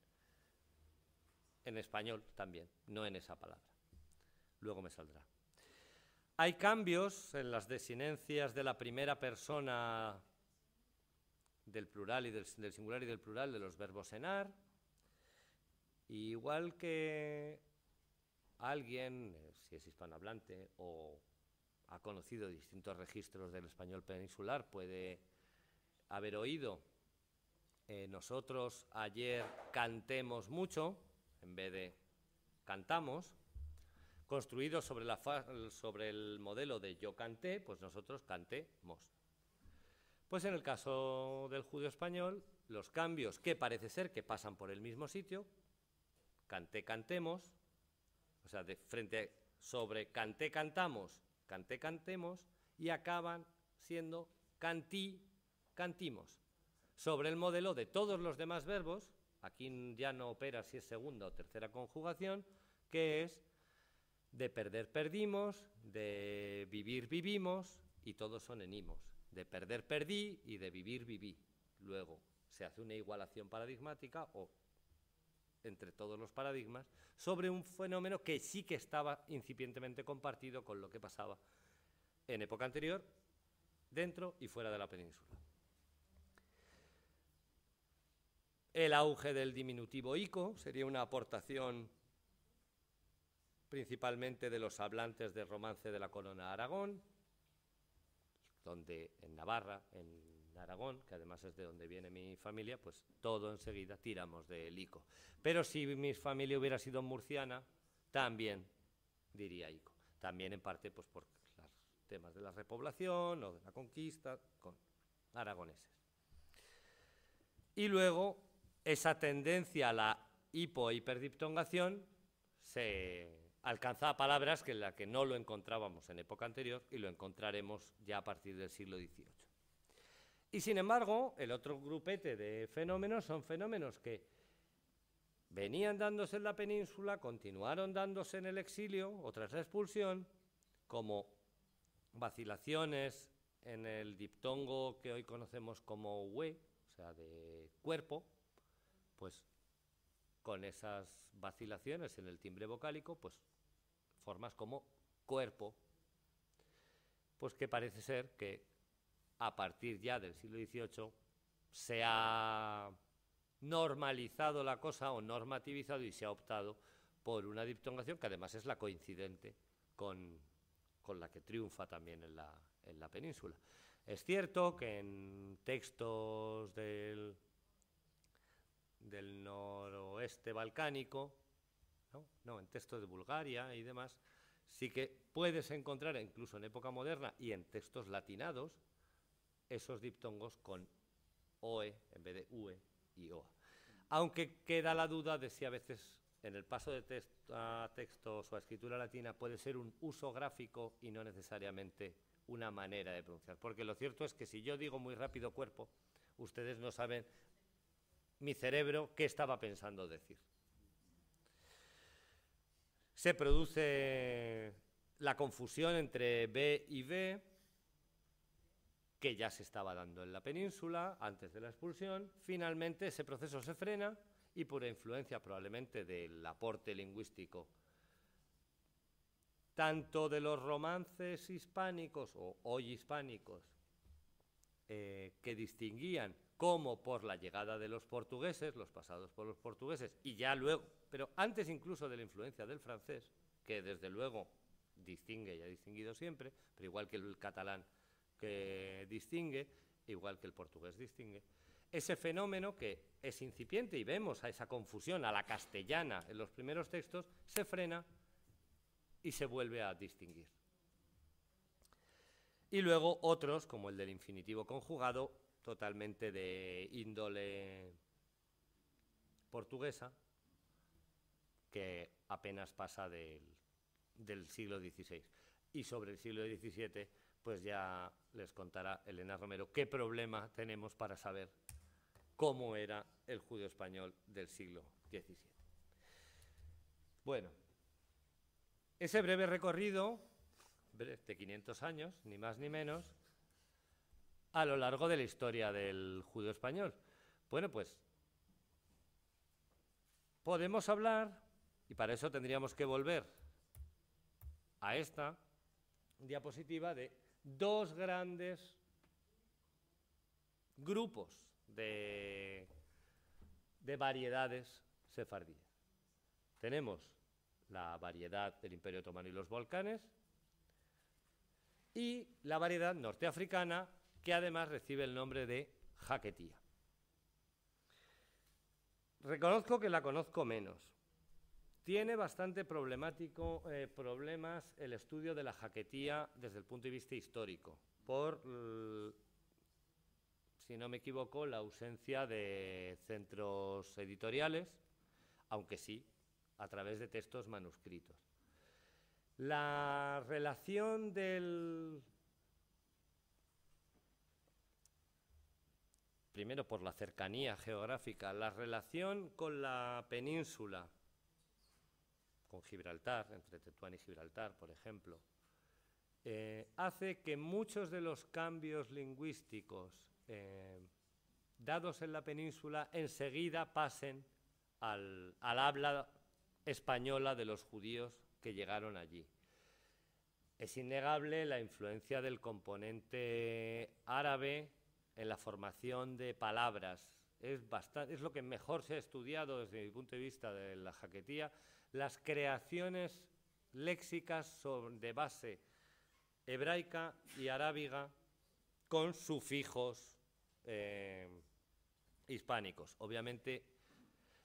español también, no en esa palabra. Luego me saldrá. Hay cambios en las desinencias de la primera persona del plural y del singular y del plural de los verbos enar. Igual que alguien, si es hispanohablante o ha conocido distintos registros del español peninsular, puede haber oído nosotros ayer cantemos mucho, en vez de cantamos, construido sobre el modelo de yo canté, pues nosotros cantemos. Pues en el caso del judío español, los cambios que parece ser que pasan por el mismo sitio, canté, cantemos, o sea, de frente sobre canté, cantamos, canté, cantemos, y acaban siendo cantí, cantimos. Sobre el modelo de todos los demás verbos, aquí ya no opera si es segunda o tercera conjugación, que es de perder, perdimos, de vivir, vivimos, y todos son enimos. De perder, perdí, y de vivir, viví. Luego se hace una igualación paradigmática o entre todos los paradigmas sobre un fenómeno que sí que estaba incipientemente compartido con lo que pasaba en época anterior, dentro y fuera de la península. El auge del diminutivo ico sería una aportación principalmente de los hablantes del romance de la Corona de Aragón, donde en Navarra, en Aragón, que además es de donde viene mi familia, pues todo enseguida tiramos del ico. Pero si mi familia hubiera sido murciana, también diría ico. También en parte pues por los temas de la repoblación o de la conquista con aragoneses. Y luego esa tendencia a la hipo e hiperdiptongación se alcanza a palabras que en la que no lo encontrábamos en época anterior y lo encontraremos ya a partir del siglo XVIII. Y sin embargo, el otro grupete de fenómenos son fenómenos que venían dándose en la península, continuaron dándose en el exilio o tras la expulsión, como vacilaciones en el diptongo que hoy conocemos como hue, o sea, de cuerpo, pues con esas vacilaciones en el timbre vocálico, pues formas como cuerpo, pues que parece ser que a partir ya del siglo XVIII se ha normalizado la cosa o normativizado y se ha optado por una diptongación que además es la coincidente con la que triunfa también en la península. Es cierto que en textos del noroeste balcánico, en textos de Bulgaria y demás, sí que puedes encontrar, incluso en época moderna y en textos latinados, esos diptongos con OE en vez de UE y OA. Aunque queda la duda de si a veces en el paso de a textos o a escritura latina puede ser un uso gráfico y no necesariamente una manera de pronunciar. Porque lo cierto es que si yo digo muy rápido cuerpo, ustedes no saben mi cerebro qué estaba pensando decir. Se produce la confusión entre B y B, que ya se estaba dando en la península antes de la expulsión. Finalmente ese proceso se frena y por influencia probablemente del aporte lingüístico tanto de los romances hispánicos o hoy hispánicos que distinguían, como por la llegada de los portugueses, los pasados por los portugueses, y ya luego, pero antes incluso de la influencia del francés, que desde luego distingue y ha distinguido siempre, pero igual que el catalán que distingue, igual que el portugués distingue, ese fenómeno que es incipiente y vemos a esa confusión, a la castellana en los primeros textos, se frena y se vuelve a distinguir. Y luego otros, como el del infinitivo conjugado, totalmente de índole portuguesa, que apenas pasa del siglo XVI. Y sobre el siglo XVII, pues ya les contará Elena Romero qué problema tenemos para saber cómo era el judío español del siglo XVII. Bueno, ese breve recorrido de 500 años, ni más ni menos, a lo largo de la historia del judío español. Bueno, pues podemos hablar, y para eso tendríamos que volver a esta diapositiva, de dos grandes grupos de variedades sefardíes. Tenemos la variedad del Imperio Otomano y los Balcanes y la variedad norteafricana, que además recibe el nombre de jaquetía. Reconozco que la conozco menos. Tiene bastante problemas el estudio de la jaquetía desde el punto de vista histórico, por, si no me equivoco, la ausencia de centros editoriales, aunque sí, a través de textos manuscritos. La relación del... Primero, por la cercanía geográfica, la relación con la península, con Gibraltar, entre Tetuán y Gibraltar, por ejemplo, hace que muchos de los cambios lingüísticos dados en la península enseguida pasen al habla española de los judíos que llegaron allí. Es innegable la influencia del componente árabe en la formación de palabras. Es lo que mejor se ha estudiado desde mi punto de vista de la jaquetía, las creaciones léxicas de base hebraica y arábiga con sufijos hispánicos. Obviamente,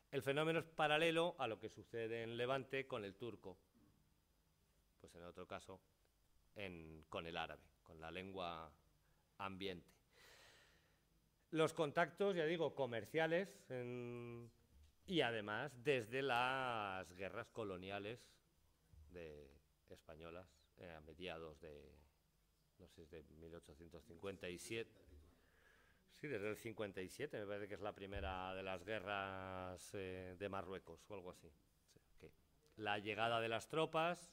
el fenómeno es paralelo a lo que sucede en Levante con el turco, pues en otro caso con el árabe, con la lengua ambiente. Los contactos, ya digo, comerciales y además desde las guerras coloniales españolas a mediados de, no sé, de 1857. Sí, desde el 57 me parece que es la primera de las guerras de Marruecos o algo así. Sí, la llegada de las tropas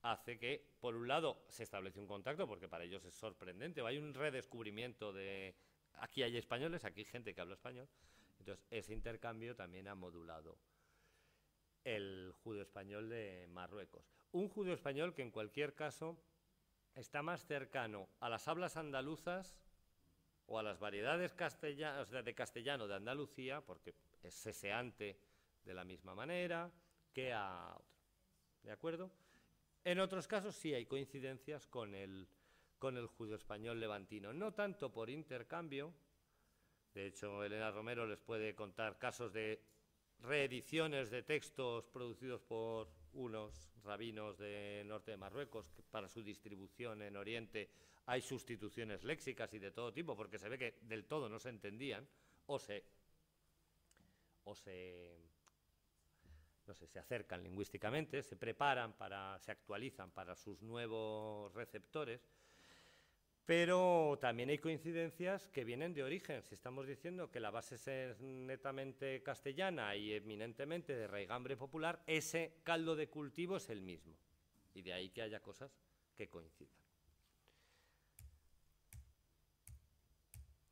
hace que, por un lado, se establece un contacto, porque para ellos es sorprendente, o hay un redescubrimiento de... Aquí hay españoles, aquí hay gente que habla español. Entonces, ese intercambio también ha modulado el judeo español de Marruecos. Un judeo español que, en cualquier caso, está más cercano a las hablas andaluzas o a las variedades de castellano de Andalucía, porque es seseante de la misma manera, que a otro. ¿De acuerdo? En otros casos sí hay coincidencias con el judeo español levantino, no tanto por intercambio. De hecho, Elena Romero les puede contar casos de reediciones de textos producidos por unos rabinos del norte de Marruecos, que para su distribución en Oriente hay sustituciones léxicas y de todo tipo, porque se ve que del todo no se entendían o se acercan lingüísticamente, se preparan, se actualizan para sus nuevos receptores. Pero también hay coincidencias que vienen de origen. Si estamos diciendo que la base es netamente castellana y eminentemente de raigambre popular, ese caldo de cultivo es el mismo. Y de ahí que haya cosas que coincidan.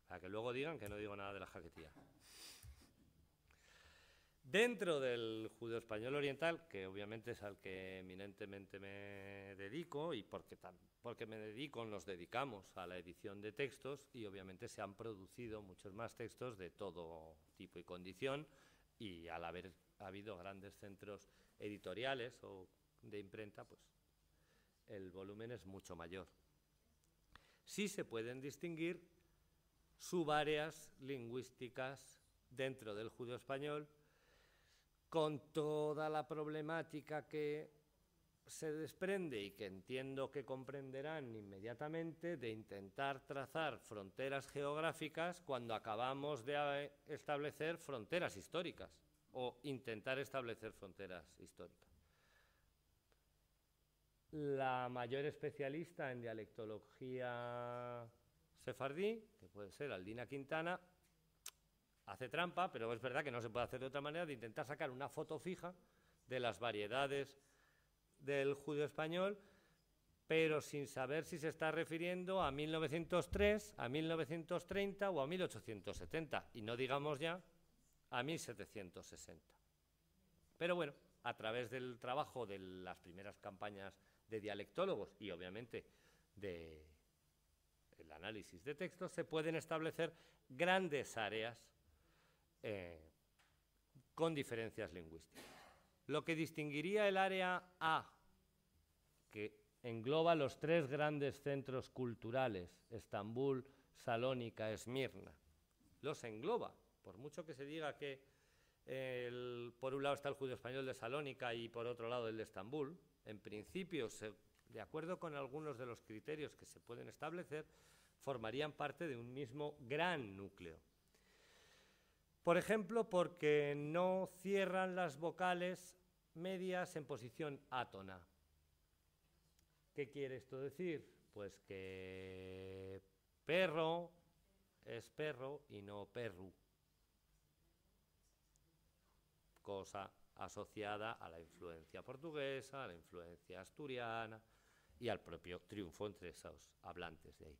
Para que luego digan que no digo nada de la jaquetía. Dentro del judeo español oriental, que obviamente es al que eminentemente me dedico, y porque nos dedicamos a la edición de textos, y obviamente se han producido muchos más textos de todo tipo y condición, y al haber habido grandes centros editoriales o de imprenta, pues el volumen es mucho mayor. Sí se pueden distinguir subáreas lingüísticas dentro del judeo español, con toda la problemática que se desprende y que entiendo que comprenderán inmediatamente, de intentar trazar fronteras geográficas cuando acabamos de establecer fronteras históricas o intentar establecer fronteras históricas. La mayor especialista en dialectología sefardí, que puede ser Aldina Quintana, hace trampa, pero es verdad que no se puede hacer de otra manera, de intentar sacar una foto fija de las variedades del judío español, pero sin saber si se está refiriendo a 1903, a 1930 o a 1870, y no digamos ya a 1760. Pero bueno, a través del trabajo de las primeras campañas de dialectólogos y obviamente del análisis de textos, se pueden establecer grandes áreas con diferencias lingüísticas. Lo que distinguiría el área A, que engloba los tres grandes centros culturales, Estambul, Salónica, Esmirna, los engloba, por mucho que se diga que por un lado está el judío español de Salónica y por otro lado el de Estambul, en principio, de acuerdo con algunos de los criterios que se pueden establecer, formarían parte de un mismo gran núcleo. Por ejemplo, porque no cierran las vocales medias en posición átona. ¿Qué quiere esto decir? Pues que perro es perro y no perru, cosa asociada a la influencia portuguesa, a la influencia asturiana y al propio triunfo entre esos hablantes de ahí.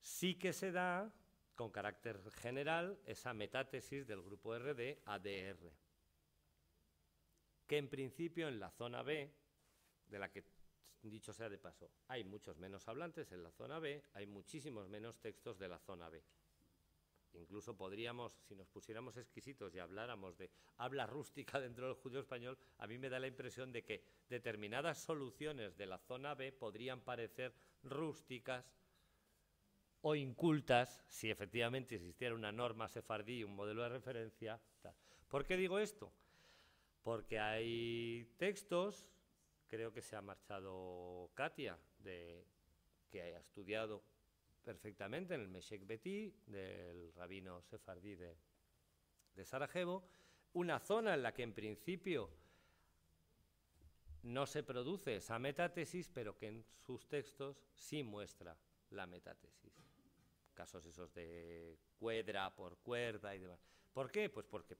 Sí que se da, con carácter general, esa metátesis del grupo RD-ADR, que en principio en la zona B, de la que, dicho sea de paso, hay muchos menos hablantes en la zona B, hay muchísimos menos textos de la zona B. Incluso podríamos, si nos pusiéramos exquisitos y habláramos de habla rústica dentro del judío español, a mí me da la impresión de que determinadas soluciones de la zona B podrían parecer rústicas o incultas si efectivamente existiera una norma sefardí, un modelo de referencia. Tal. ¿Por qué digo esto? Porque hay textos, creo que se ha marchado Katia, que haya estudiado perfectamente en el Meshek Betí, del rabino sefardí de Sarajevo, una zona en la que en principio no se produce esa metátesis, pero que en sus textos sí muestra la metátesis. Casos esos de cuedra por cuerda y demás. ¿Por qué? Pues porque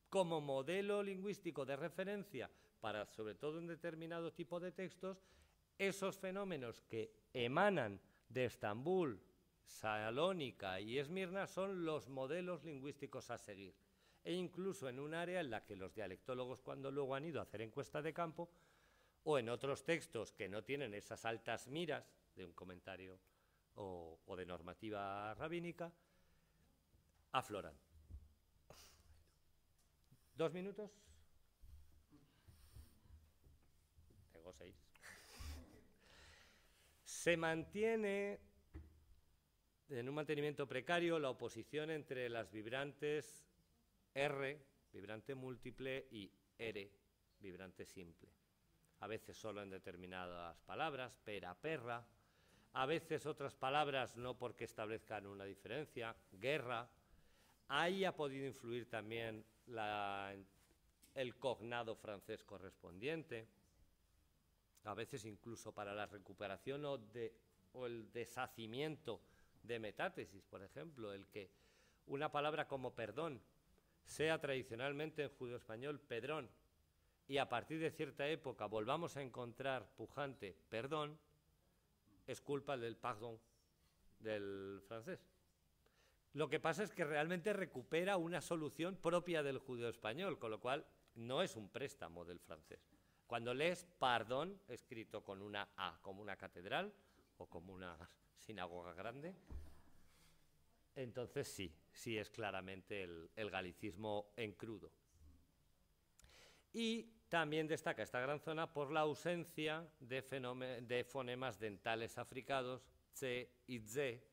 como modelo lingüístico de referencia para, sobre todo en determinado tipo de textos, esos fenómenos que emanan de Estambul, Salónica y Esmirna son los modelos lingüísticos a seguir. E incluso en un área en la que los dialectólogos, cuando luego han ido a hacer encuesta de campo, o en otros textos que no tienen esas altas miras de un comentario o de normativa rabínica, afloran. 2 minutos. Tengo 6. Se mantiene en un mantenimiento precario la oposición entre las vibrantes R, vibrante múltiple, y R, vibrante simple. A veces solo en determinadas palabras, pera, perra. A veces otras palabras no porque establezcan una diferencia, guerra. Ahí ha podido influir también el cognado francés correspondiente. A veces incluso para la recuperación o el deshacimiento de metátesis, por ejemplo, el que una palabra como perdón sea tradicionalmente en judío español pedrón y a partir de cierta época volvamos a encontrar pujante perdón, es culpa del pardon del francés. Lo que pasa es que realmente recupera una solución propia del judío español, con lo cual no es un préstamo del francés. Cuando lees pardón, escrito con una A, como una catedral o como una sinagoga grande, entonces sí es claramente el galicismo en crudo. Y también destaca esta gran zona por la ausencia de fonemas dentales africanos, tse y tze,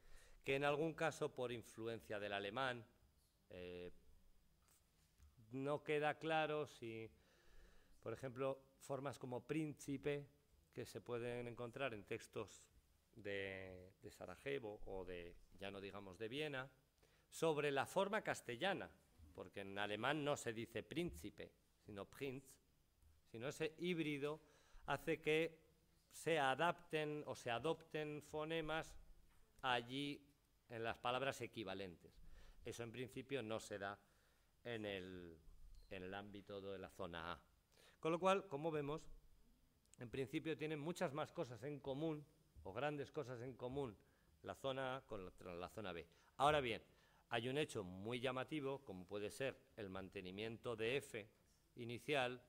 que en algún caso por influencia del alemán no queda claro si, por ejemplo, formas como príncipe, que se pueden encontrar en textos de Sarajevo o ya no digamos de Viena, sobre la forma castellana, porque en alemán no se dice príncipe, sino Prinz, sino ese híbrido hace que se adapten o se adopten fonemas allí en las palabras equivalentes. Eso en principio no se da en el ámbito de la zona A. Con lo cual, como vemos, en principio tienen muchas más cosas en común, o grandes cosas en común, la zona A con la zona B. Ahora bien, hay un hecho muy llamativo, como puede ser el mantenimiento de F inicial,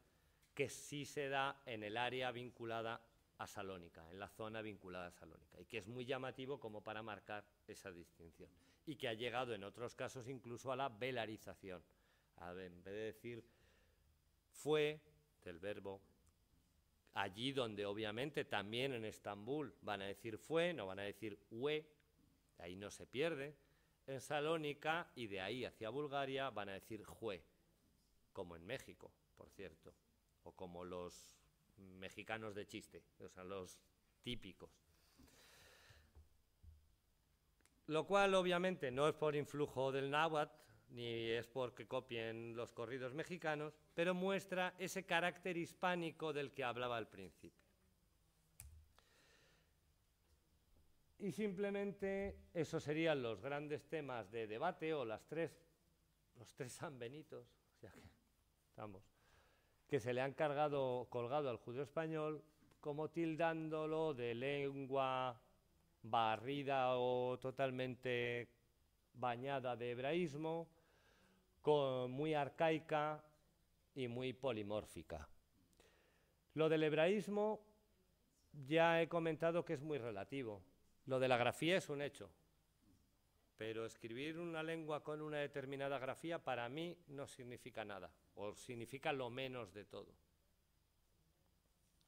que sí se da en el área vinculada a Salónica, en la zona vinculada a Salónica, y que es muy llamativo como para marcar esa distinción, y que ha llegado en otros casos incluso a la velarización. En vez de decir fue, del verbo, allí donde obviamente también en Estambul van a decir fue, no van a decir hue, ahí no se pierde. En Salónica y de ahí hacia Bulgaria van a decir jue, como en México, por cierto, o como los mexicanos de chiste, o sea, los típicos. Lo cual obviamente no es por influjo del náhuatl, ni es porque copien los corridos mexicanos, pero muestra ese carácter hispánico del que hablaba al principio. Y simplemente esos serían los grandes temas de debate, o los tres sanbenitos, o sea que se le han colgado al judío español, como tildándolo de lengua barrida o totalmente bañada de hebraísmo, muy arcaica y muy polimórfica. Lo del hebraísmo ya he comentado que es muy relativo. Lo de la grafía es un hecho, pero escribir una lengua con una determinada grafía para mí no significa nada, o significa lo menos de todo.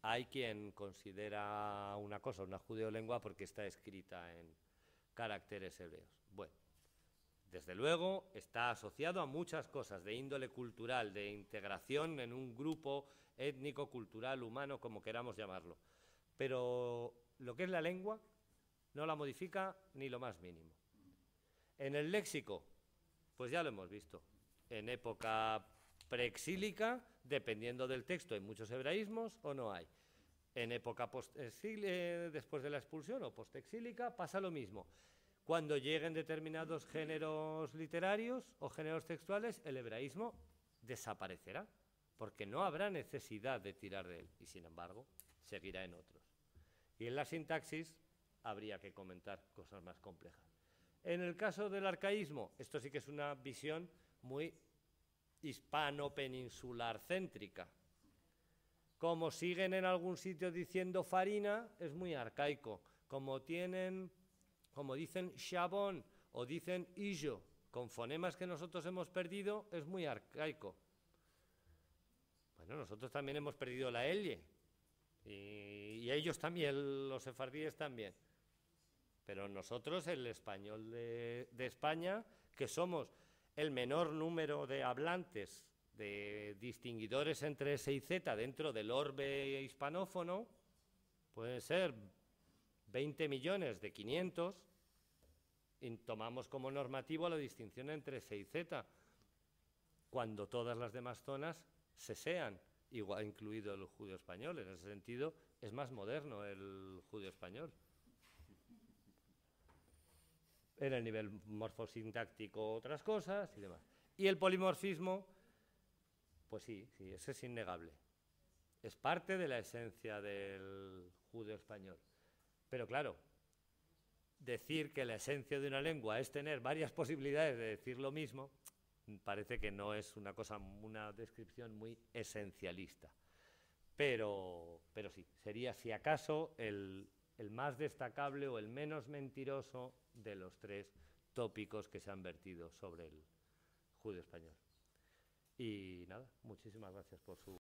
Hay quien considera una cosa, una judeolengua, porque está escrita en caracteres hebreos. Bueno, desde luego está asociado a muchas cosas de índole cultural, de integración en un grupo étnico, cultural, humano, como queramos llamarlo. Pero lo que es la lengua no la modifica ni lo más mínimo. En el léxico, pues ya lo hemos visto. En época preexílica, dependiendo del texto, hay muchos hebraísmos o no hay. En época después de la expulsión o postexílica pasa lo mismo. Cuando lleguen determinados géneros literarios o géneros textuales, el hebraísmo desaparecerá, porque no habrá necesidad de tirar de él, y sin embargo seguirá en otros. Y en la sintaxis habría que comentar cosas más complejas. En el caso del arcaísmo, esto sí que es una visión muy hispano-peninsular céntrica. Como siguen en algún sitio diciendo farina, es muy arcaico. Como dicen chabón o dicen illo, con fonemas que nosotros hemos perdido, es muy arcaico. Bueno, nosotros también hemos perdido la L, y ellos también, los sefardíes también. Pero nosotros, el español de España, que somos el menor número de hablantes, de distinguidores entre S y Z dentro del orbe hispanófono, pueden ser 20 millones de 500, y tomamos como normativo la distinción entre S y Z, cuando todas las demás zonas se sean, igual incluido el judío español. En ese sentido, es más moderno el judío español. En el nivel morfosintáctico otras cosas y demás. Y el polimorfismo, pues sí, eso es innegable. Es parte de la esencia del judeo español. Pero claro, decir que la esencia de una lengua es tener varias posibilidades de decir lo mismo, parece que no es una descripción muy esencialista. Pero sí, sería si acaso el más destacable o el menos mentiroso de los tres tópicos que se han vertido sobre el judeo español. Y nada, muchísimas gracias por su